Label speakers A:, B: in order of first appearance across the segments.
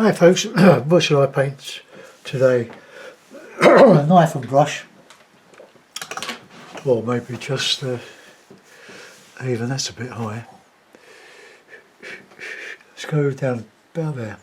A: Hi folks, what shall I paint today? A knife and brush, or maybe just even that's a bit high. Let's go down about there.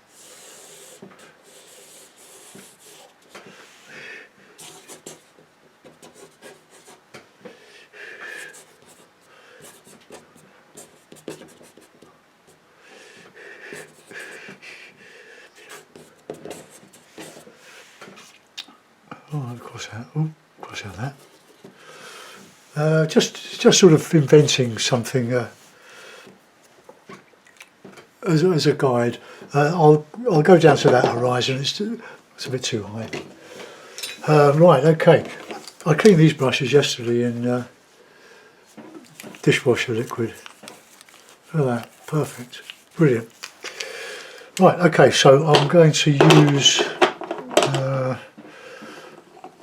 A: Oh, cross out that. Just sort of inventing something as a guide. I'll go down to that horizon. It's a bit too high. Right, okay. I cleaned these brushes yesterday in dishwasher liquid. Look at that, perfect, brilliant. Right, okay. So I'm going to use.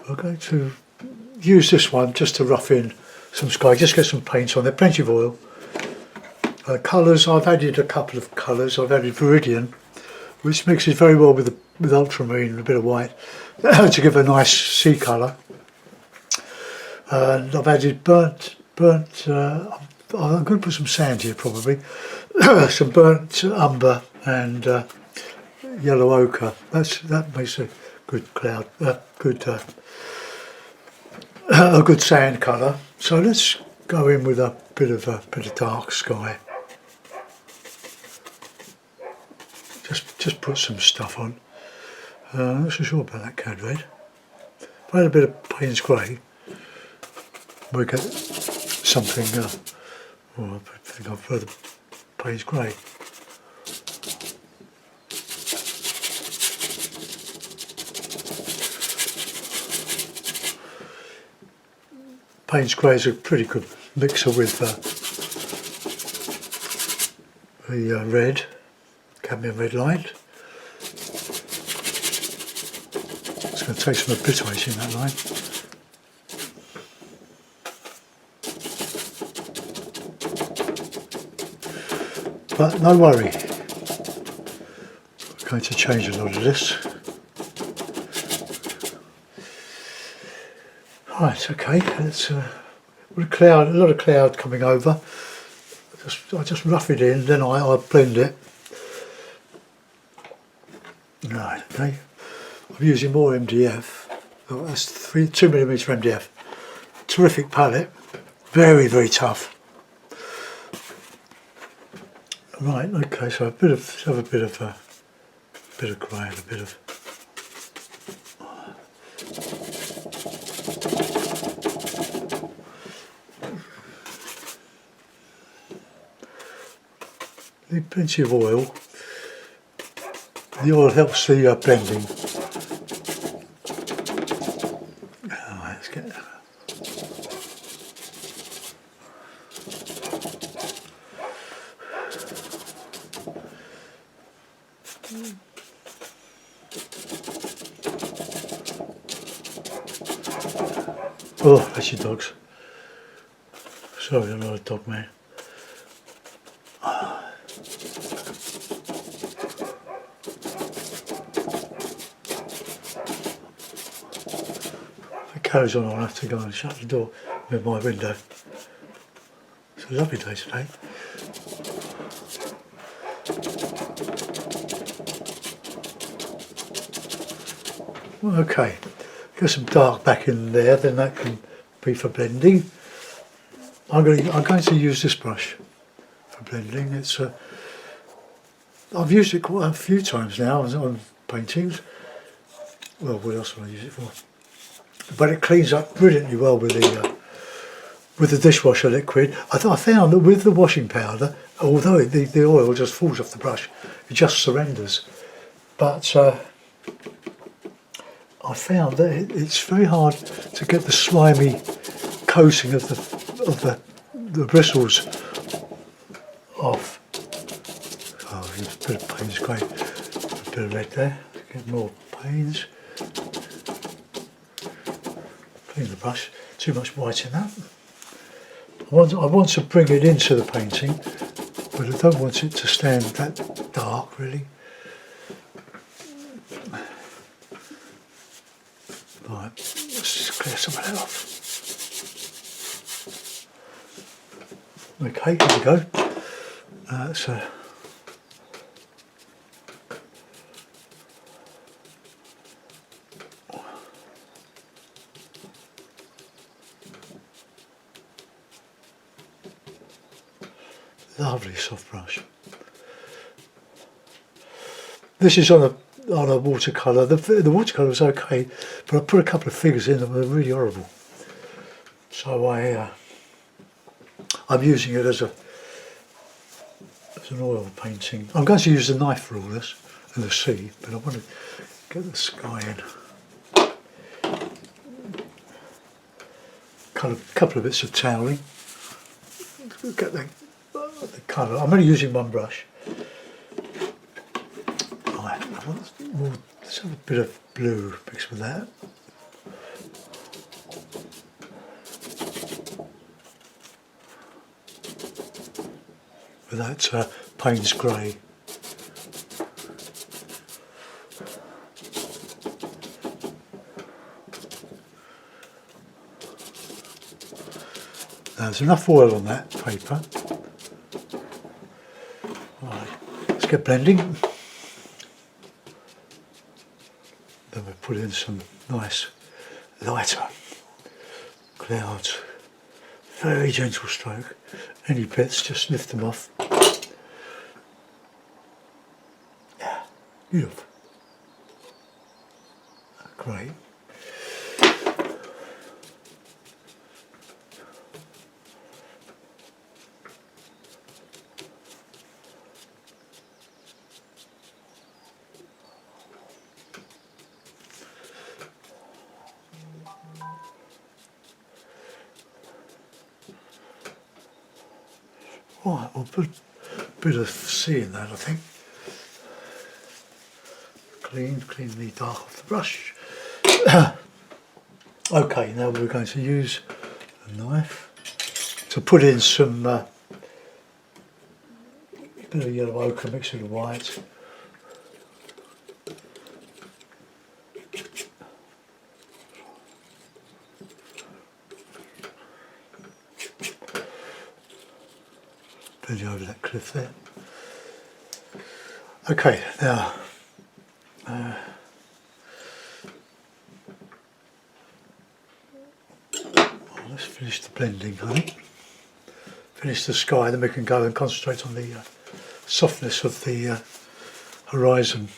A: I'm going to use this one just to rough in some sky, just get some paint on there, plenty of oil. Colours, I've added a couple of colours. I've added Viridian, which mixes very well with ultramarine and a bit of white to give a nice sea colour. And I've added burnt. I'm going to put some sand here probably, some burnt umber and yellow ochre. That makes a good cloud, a good sand colour. So let's go in with a bit of dark sky. Just put some stuff on. I'm not so sure about that cad red. If I had a bit of Payne's grey, we get something. I think I've heard of Payne's grey. Payne's grey is a pretty good mixer with the red, cadmium red light. It's going to take some obliteration in that line. But no worry, I'm going to change a lot of this. Right, okay, it's a lot of cloud coming over. I just rough it in, then I blend it. Right, okay. I'm using more MDF. Oh, that's 2mm MDF. Terrific palette, very, very tough. Right, okay, so have a bit of grey and a bit of. Need plenty of oil. The oil helps the blending. Alright, let's get that. Oh, that's your dogs. Sorry, I'm not a dog man. Carries on, I'll have to go and shut the door with my window. It's a lovely day today. Well, okay, get some dark back in there, then that can be for blending. I'm going to use this brush for blending. It's I've used it quite a few times now on paintings. Well, what else will I use it for? But it cleans up brilliantly well with the dishwasher liquid. I found that with the washing powder, although the oil just falls off the brush, it just surrenders. But I found that it's very hard to get the slimy coating of the bristles off. Oh, a bit of Payne's grey, a bit of red there. Get more Payne's. Clean the brush, too much white in that. I want to bring it into the painting, but I don't want it to stand that dark really. just clear some of that off. Okay, here we go. So lovely soft brush. This is on a watercolour. The watercolour was okay, but I put a couple of figures in that were really horrible. So I'm using it as an oil painting. I'm going to use the knife for all this and the sea, but I want to get the sky in. Couple of bits of toweling. Get the colour. I'm only using one brush. Right, I want more. Let's have a bit of blue mixed with that. With that Payne's grey. Now there's enough oil on that paper. Right, let's get blending. Then we put in some nice lighter clouds. Very gentle stroke. Any bits, just lift them off. Yeah, beautiful. Great. Right, we'll put a bit of sea in that, I think. Clean the dark off the brush. Okay, now we're going to use a knife to put in some bit of yellow ochre mixed with the white. Over that cliff there. Okay, now let's finish the blending, honey. Finish the sky, then we can go and concentrate on the softness of the horizon.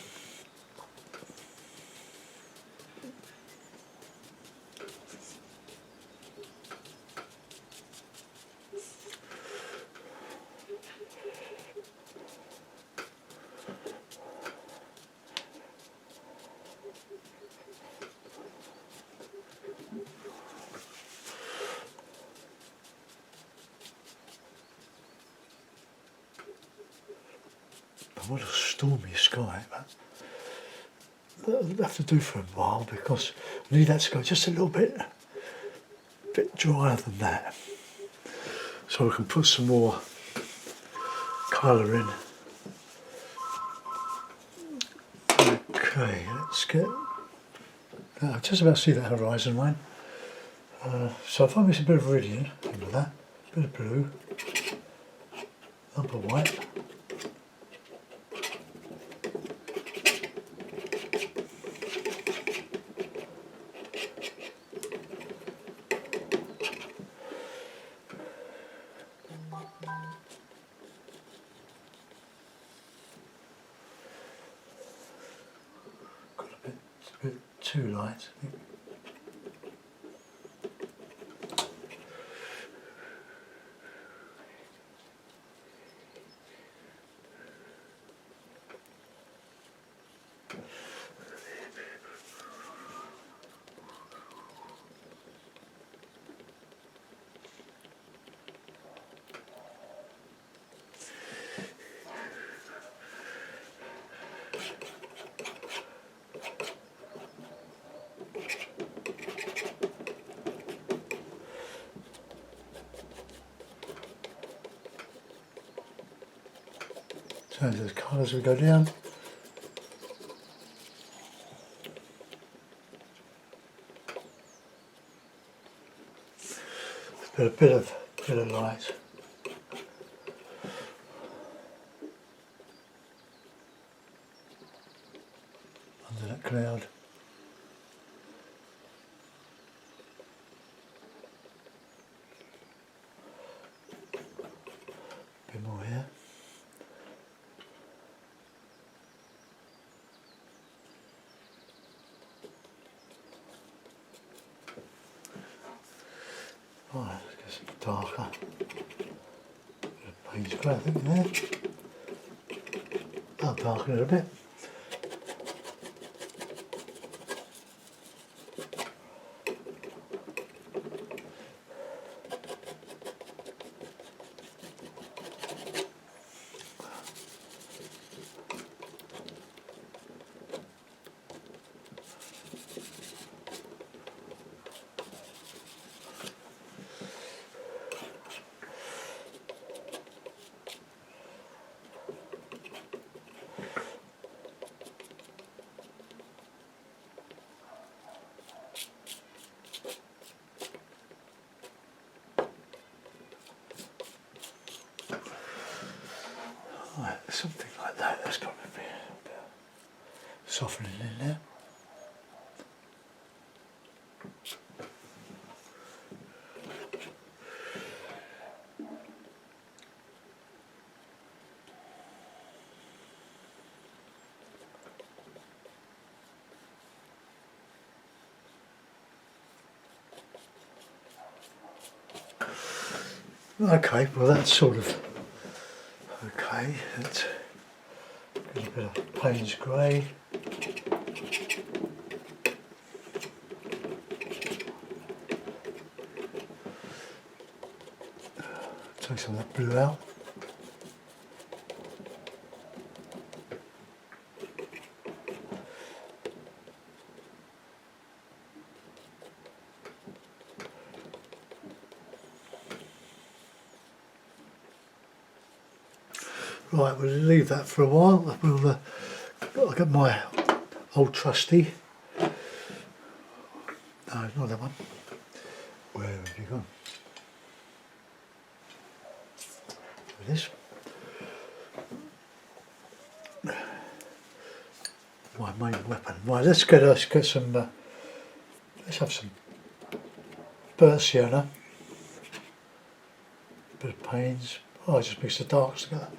A: What a stormy sky, but that'll have to do for a while because I need that to go just a little bit drier than that, so we can put some more colour in. Okay, let's get. Just about see that horizon line. So if I mix a bit of iridium into that, a bit of blue, a lump of white. It's a bit too light, I think. Change those colours as we go down. Got a bit of light under that cloud. A bit more here. Right, let's get some darker. Page grey, I think, there. I'll darken it a bit. Right, something like that. That's got to be a bit softening in there. Okay, well that's sort of okay. It's got a bit of Payne's grey. Take some of that blue out. Right, we'll leave that for a while. I'll get my old trusty. No, not that one. Where have you gone? This. My main weapon. Right, let's get some. Let's have some burnt sienna. Bit of Payne's. Oh, I just mix the darks together.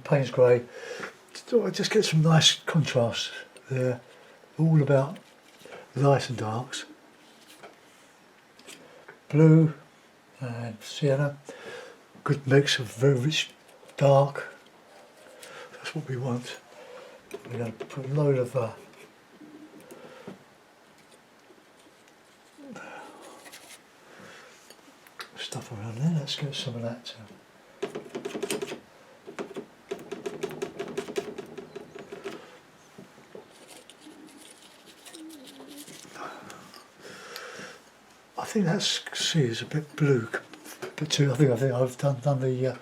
A: Payne's grey. Just get some nice contrast there. All about light and darks. Blue and sienna. Good mix of very rich dark. That's what we want. We're going to put a load of stuff around there. Let's get some of that too. I think that sea is a bit blue, but too. I think I've done the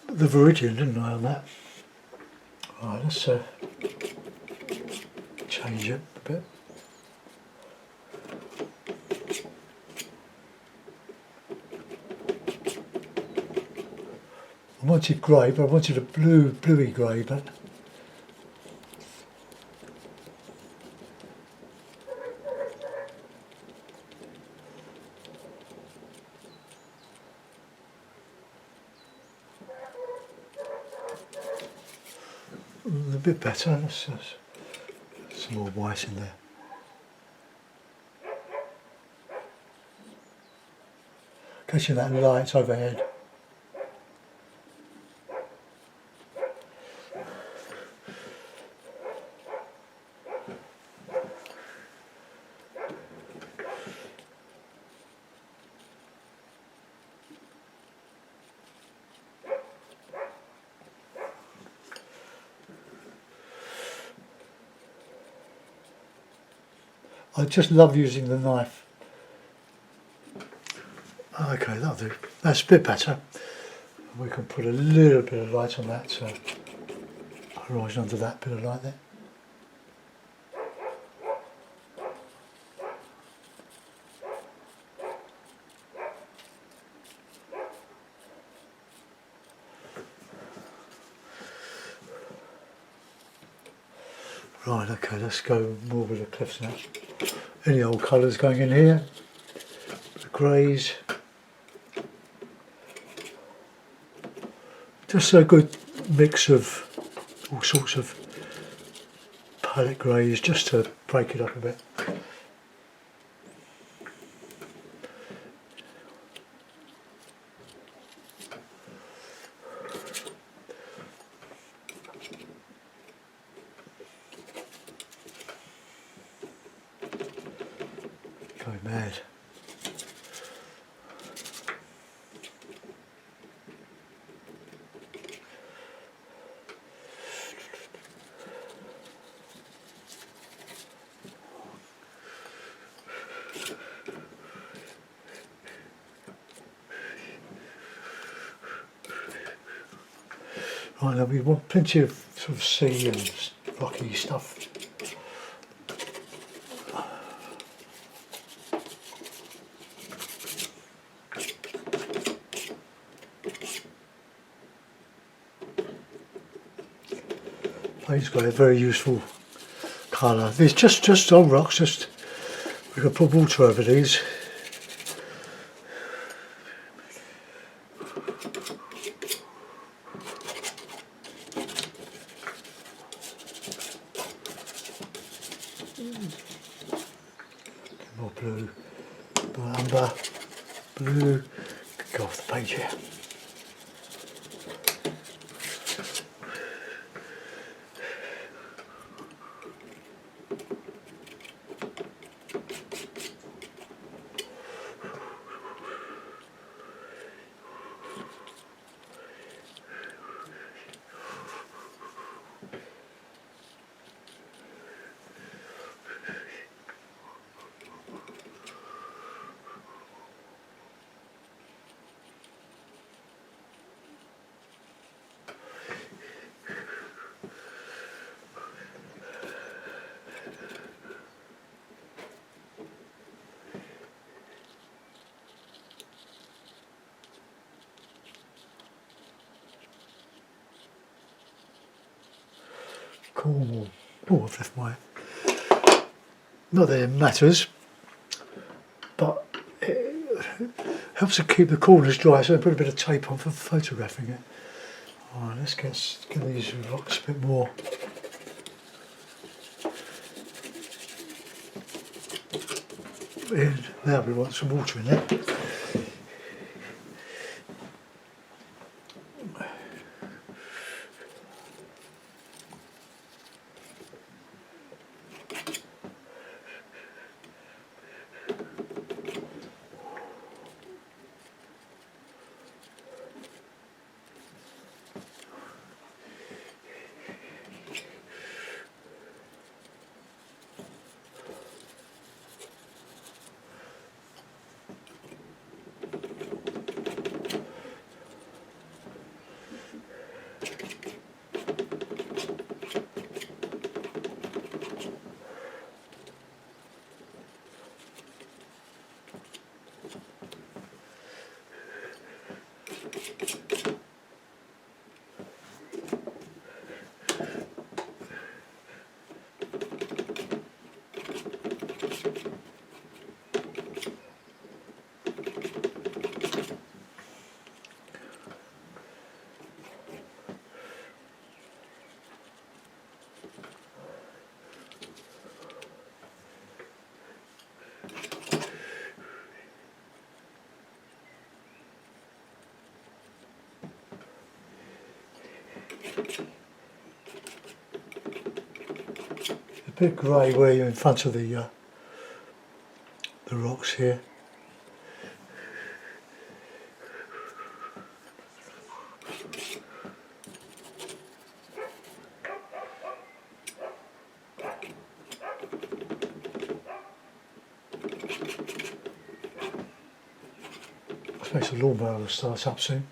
A: Viridian, didn't I, on that? Right, let's change it a bit. I wanted grey, but I wanted a bluey grey, but a bit better. Let's some more white in there. Catching that light overhead. I just love using the knife. Okay, that'll do. That's a bit better. We can put a little bit of light on that horizon under that bit of light there. Right, okay, let's go more with the cliffs now. Any old colours going in here, the greys. Just a good mix of all sorts of palette greys just to break it up a bit. Going mad. Right, now we want plenty of sort of sea and rocky stuff. He's got a very useful colour. It's just on rocks, just we can put water over these. More blue, more amber, blue. Go off the page here. Cornwall. Oh, I've left my... Not that it matters, but it helps to keep the corners dry, so I put a bit of tape on for photographing it. Alright, let's get these rocks a bit more. In. Now we want some water in there. A bit grey where you're in front of the rocks here. suppose the lawnmower will start up soon.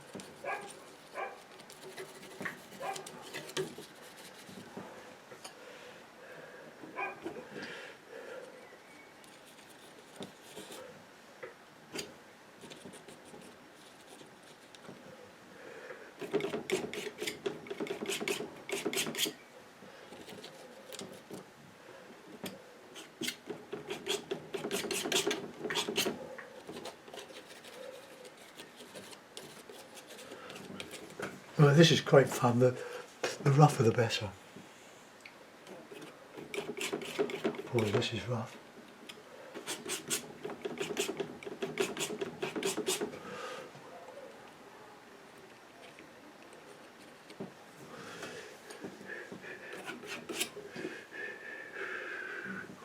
A: Well, this is great fun. The rougher the better. Boy, this is rough.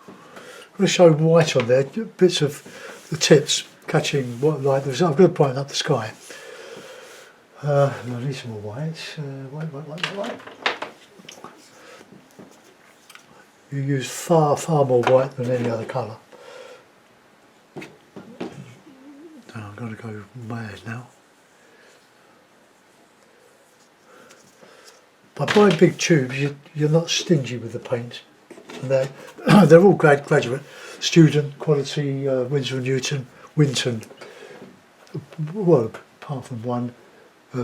A: I'm going to show white on there, bits of the tips catching what light there's. I'm going to brighten up the sky. I need some more whites. White. You use far more white than any other colour. Now I'm going to go mad now. By buying big tubes, you're not stingy with the paint. And they're all graduate student quality. Winsor & Newton, Winton. Well, apart from one,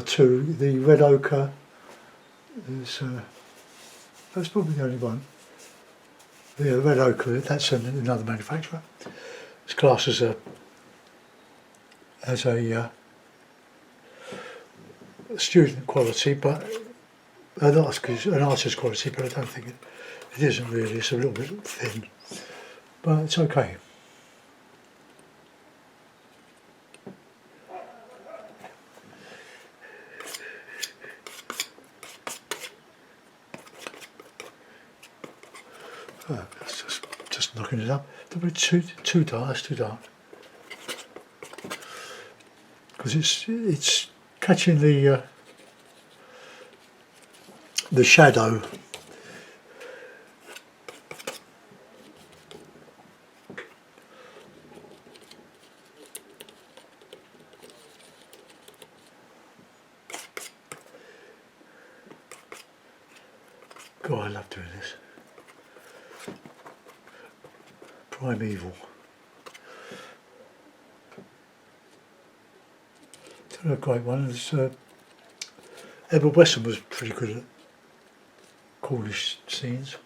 A: two. The red ochre is that's probably the only one. Yeah, the red ochre. That's another manufacturer. It's classed as a student quality, but an artist quality. But I don't think it isn't really. It's a little bit thin, but it's okay. It's just knocking it up. Too dark. It's too dark because it's catching the shadow. God, I love doing this. Primeval. A great one. Edward Weston was pretty good at Cornish scenes.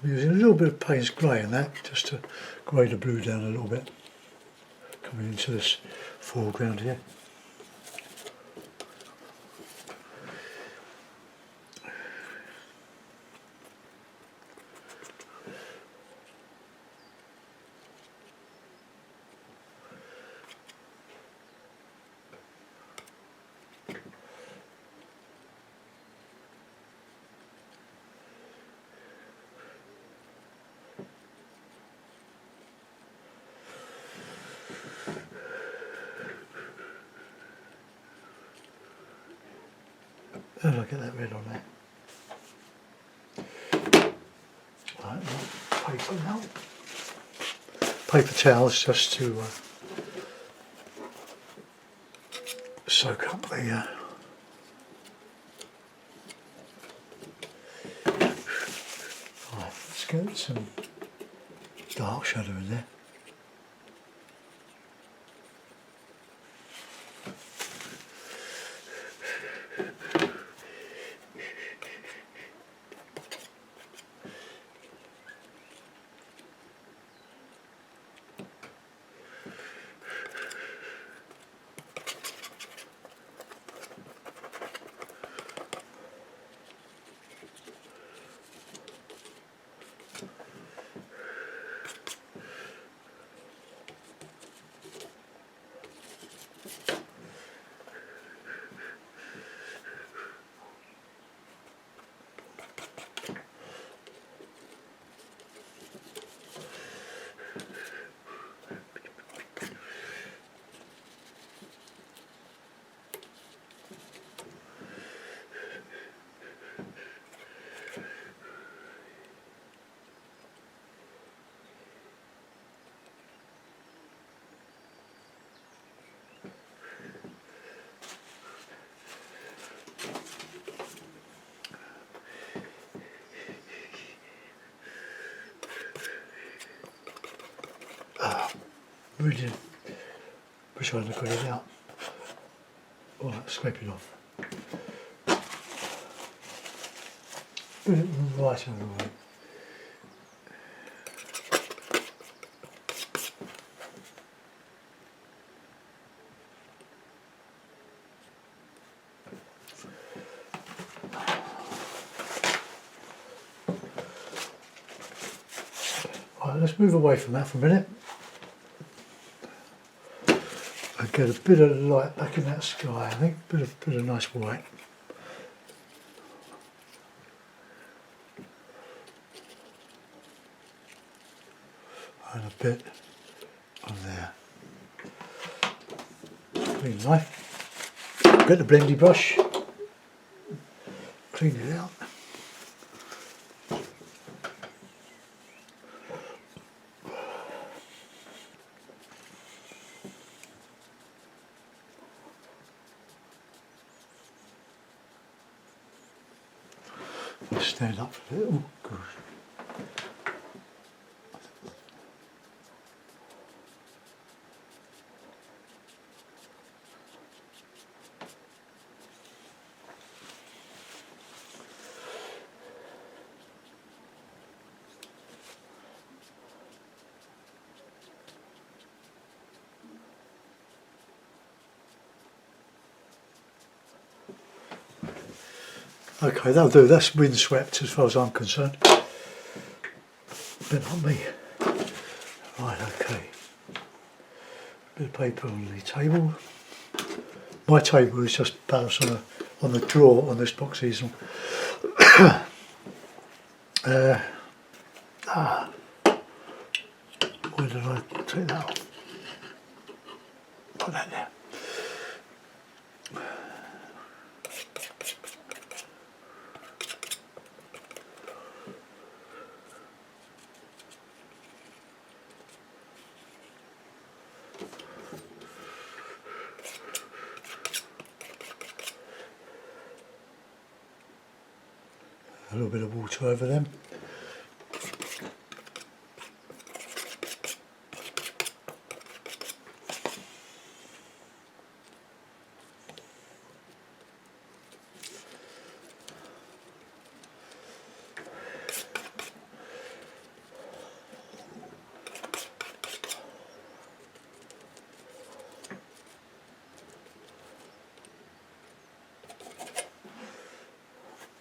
A: I'm using a little bit of Payne's grey in that, just to grey the blue down a little bit, coming into this foreground here. How do I get that red on there? Right, paper now. Paper towels just to soak up the right, let's get some dark shadow in there. Really wish I'd have got it out. Alright, scrape it off. Put it right over the way. Right, let's move away from that for a minute and get a bit of light back in that sky. I think bit of nice white. And a bit on there. Clean knife. Get the blendy brush. Clean it out. Stand up for it. Oh gosh. Okay, that'll do. That's windswept as far as I'm concerned. But not me. Right, okay. Bit of paper on the table. My table is just balanced on the drawer on this box easel. Where did I take that off? Put that there. A little bit of water over them.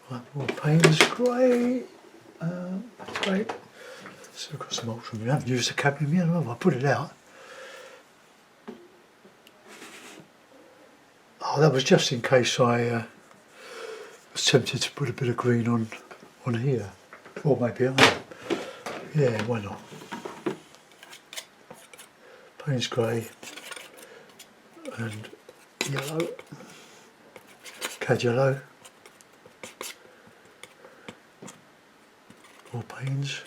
A: Right, more Payne's grey. That's great. Still got some ultramarine. I haven't used the cadmium yet, have I? Put it out. Oh, that was just in case I was tempted to put a bit of green on here. Or maybe yeah, why not? Payne's grey and yellow. Cad yellow. More Payne's.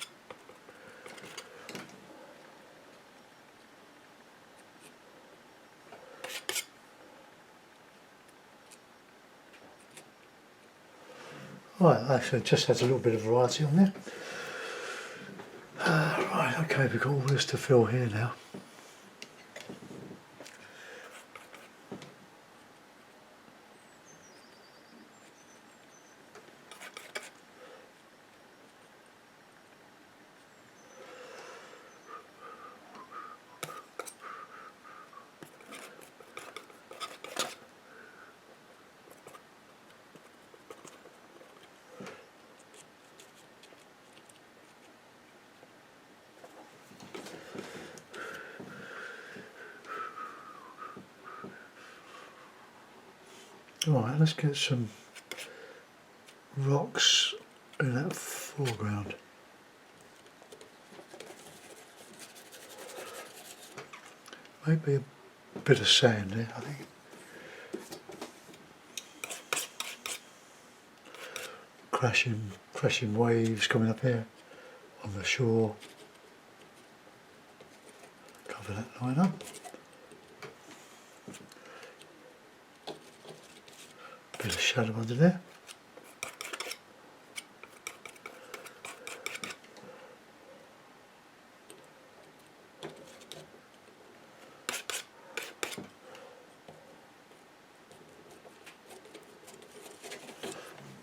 A: Right, actually, it just has a little bit of variety on there. Right, okay, we've got all this to fill here now. Alright, let's get some rocks in that foreground. Maybe a bit of sand there, I think. Crashing waves coming up here on the shore. Cover that line up. Bit of shadow under there.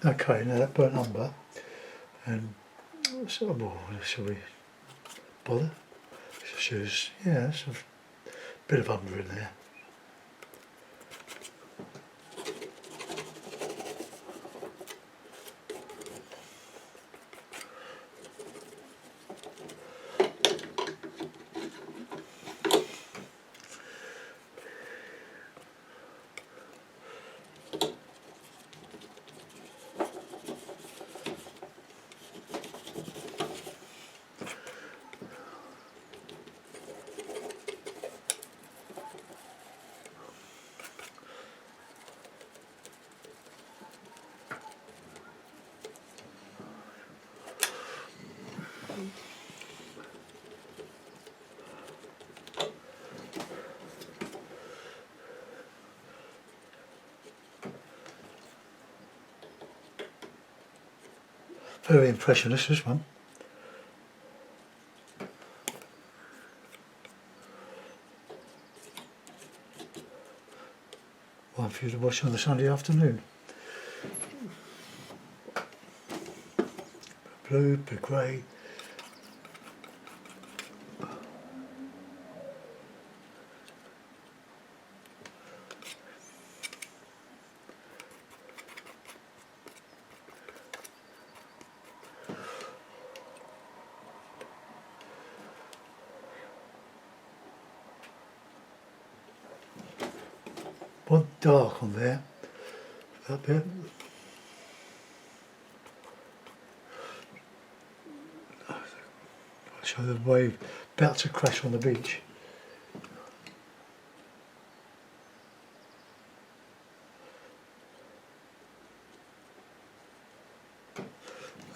A: Okay, now that burnt umber, and so, well, shall we bother? Shoes, yeah, there's a bit of umber in there. Very impressionist, this one. One for you to watch on the Sunday afternoon. Blue, bit grey. One dark on there, that bit. I'll show the wave about to crash on the beach.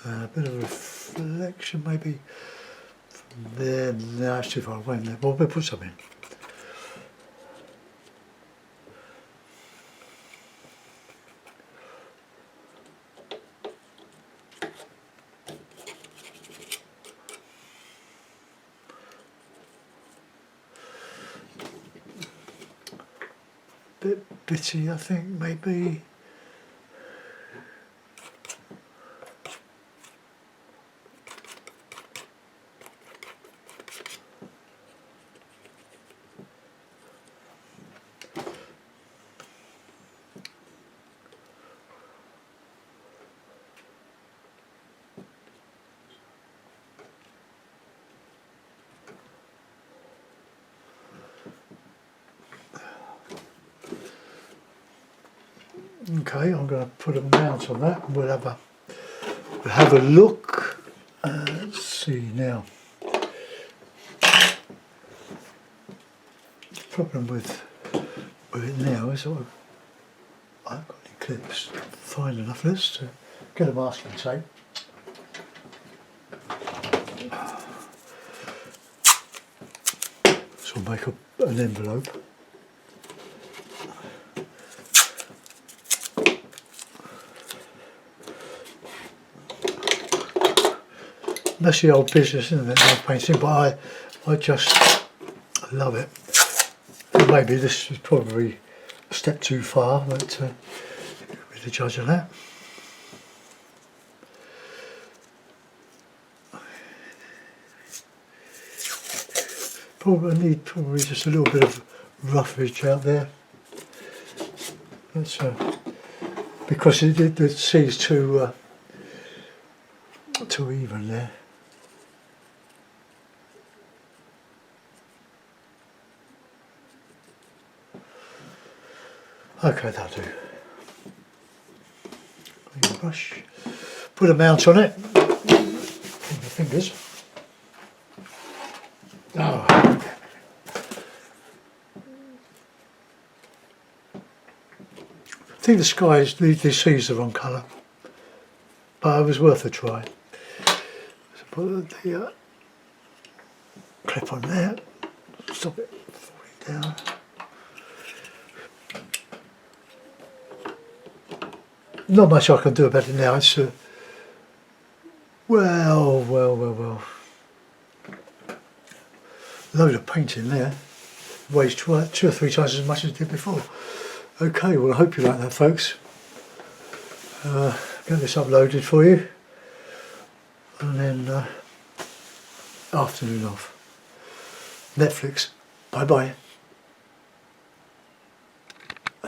A: A bit of reflection maybe from there. No, it's too far away. Well, we'll put some in. Bit bitty, I think, maybe. Okay, I'm going to put a mount on that and we'll have a look. Let's see now. The problem with it now is I've got any clips fine enough. Let's get a masking tape. So I'll make an envelope. That's the old business, isn't it, nail painting, but I just love it. And maybe this is probably a step too far, but be the judge of that. Probably just a little bit of roughage out there. That's because the sea's too even there. Okay, that'll do. Clean the brush. Put a mount on it. With the fingers. Oh. I think the skies, the sea's the wrong colour, but it was worth a try. So put the clip on there. Stop it falling down. Not much I can do about it now. It's well. Load of paint in there. Weighs 2 or 3 times as much as it did before. Okay, well I hope you like that, folks. get this uploaded for you, and then afternoon off. Netflix. Bye bye.